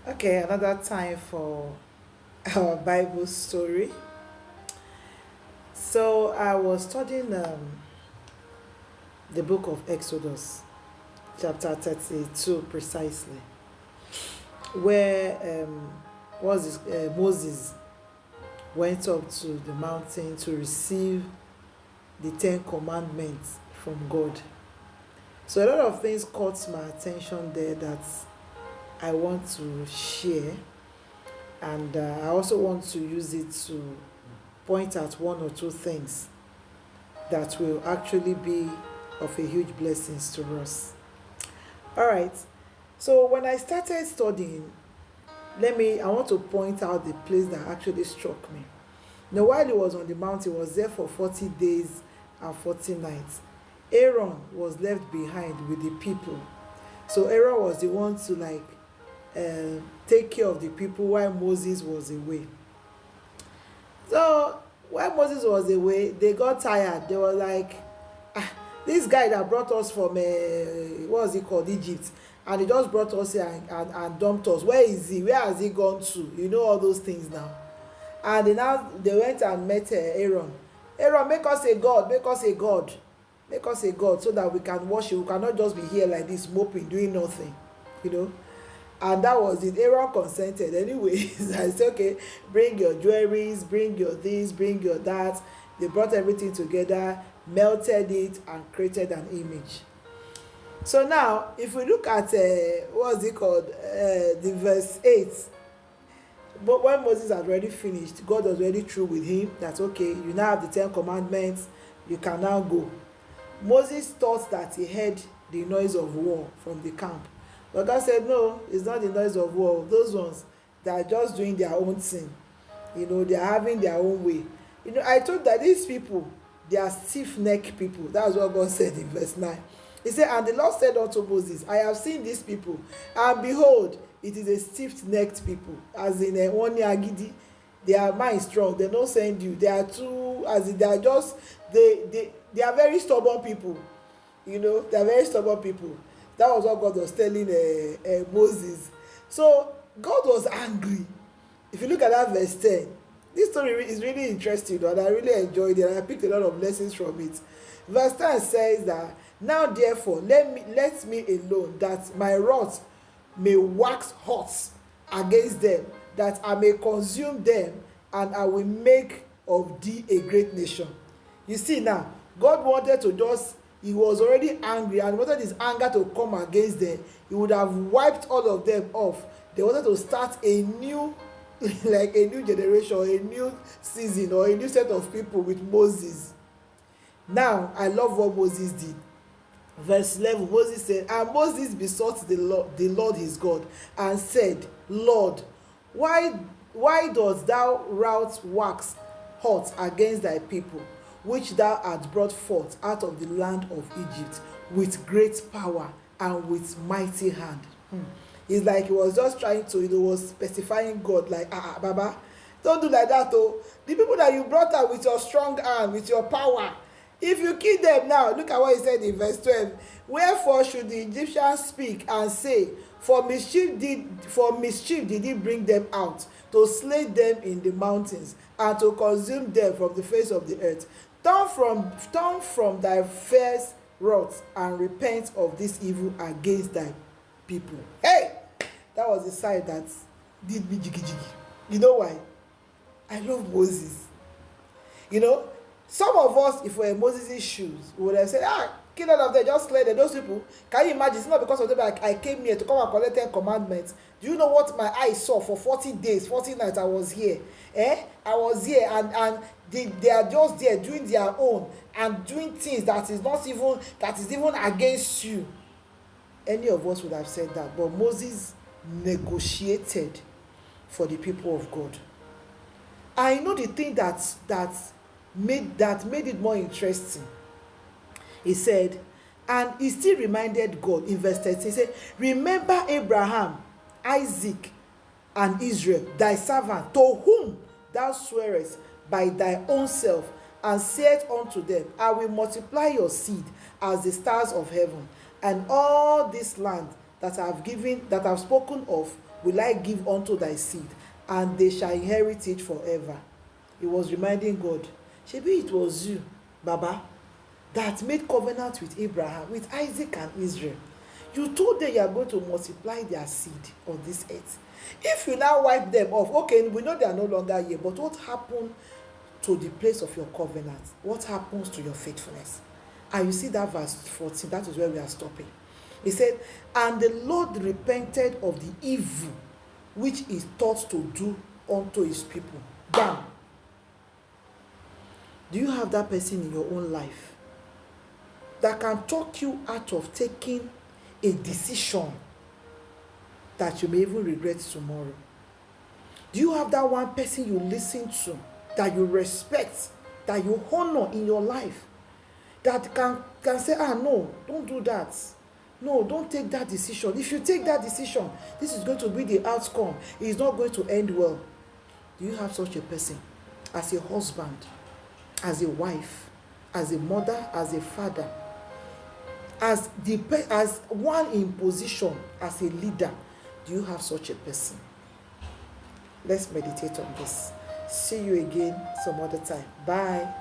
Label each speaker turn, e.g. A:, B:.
A: Okay, another time for our Bible story. So I was studying the book of Exodus, chapter 32 precisely, where Moses went up to the mountain to receive the Ten Commandments from God. So a lot of things caught my attention there that I want to share, and I also want to use it to point at one or two things that will actually be of a huge blessing to us. All right. So when I started studying, I want to point out the place that actually struck me. Now, while he was on the mountain, he was there for 40 days and 40 nights. Aaron was left behind with the people. So Aaron was the one to take care of the people while Moses was away. So when Moses was away, they got tired. They were like, this guy that brought us from what was it called, Egypt, and he just brought us here and dumped us. Where is he? Where has he gone to? You know all those things now. And they went and met Aaron. Aaron, make us a god, make us a god, make us a god, so that we can worship. We cannot just be here like this moping, doing nothing, you know. And that was it. Aaron consented anyways. I said, okay, bring your jewelries, bring your this, bring your that. They brought everything together, melted it, and created an image. So now, if we look at what's it called, the verse 8, but when Moses had already finished, God was already through with him. That's okay, you now have the 10 commandments, you can now go. Moses thought that he heard the noise of war from the camp. But God said, no, it's not the noise of war. Those ones, they are just doing their own thing. You know, they are having their own way. You know, I told that these people, they are stiff-necked people. That's what God said in verse 9. He said, and the Lord said unto Moses, I have seen these people, and behold, it is a stiff-necked people, as in a one agidi. Their mind strong, they don't send you. They are too, as in they are just, they are very stubborn people. You know, they are very stubborn people. That was what God was telling Moses. So God was angry. If you look at that verse 10, this story is really interesting, and I really enjoyed it, and I picked a lot of lessons from it. Verse 10 says that, now therefore let me alone, that my wrath may wax hot against them, that I may consume them, and I will make of thee a great nation. You see now, God wanted to just, he was already angry and wanted his anger to come against them. He would have wiped all of them off. They wanted to start a new like a new generation, a new season, or a new set of people with Moses. Now I love what Moses did. Verse 11, Moses said, and Moses besought the Lord his God, and said, Lord, why dost thou wrath wax hot against thy people, which thou hast brought forth out of the land of Egypt with great power and with mighty hand? It's like he was just trying to, was specifying God, like, Baba, don't do like that, oh. The people that you brought out with your strong hand, with your power, if you kill them now, look at what he said in verse 12. Wherefore should the Egyptians speak and say, for mischief did he bring them out, to slay them in the mountains, and to consume them from the face of the earth. Turn from thy fierce wrath, and repent of this evil against thy people. Hey, that was the side that did me jiggy jiggy. You know why? I love Moses. You know, some of us, if we're in Moses' shoes, we would have said, kill all of them, just slay them. Those people, can you imagine? It's not because of them I came here to come and collect 10 commandments. Do you know what my eyes saw for 40 days, 40 nights I was here? I was here, and they are just there doing their own and doing things that is even against you. Any of us would have said that, but Moses negotiated for the people of God. I know the thing that made it more interesting. He said, and he still reminded God in verse 13. He said, remember Abraham, Isaac, and Israel, thy servant, to whom thou swearest by thy own self, and said unto them, I will multiply your seed as the stars of heaven, and all this land that I have spoken of will I give unto thy seed, and they shall inherit it forever. He was reminding God, shebi it was you, Baba, that made covenant with Abraham, with Isaac and Israel. You told them you are going to multiply their seed on this earth. If you now wipe them off, okay, we know they are no longer here, but what happened to the place of your covenant? What happens to your faithfulness? And you see that verse 14, that is where we are stopping. He said, and the Lord repented of the evil which he thought to do unto his people. Bam. Do you have that person in your own life that can talk you out of taking a decision that you may even regret tomorrow? Do you have that one person you listen to, that you respect, that you honor in your life, that can say, no, don't do that. No, don't take that decision. If you take that decision, this is going to be the outcome. It is not going to end well. Do you have such a person as a husband, as a wife, as a mother, as a father, as one in position, as a leader? Do you have such a person? Let's meditate on this. See you again some other time. Bye.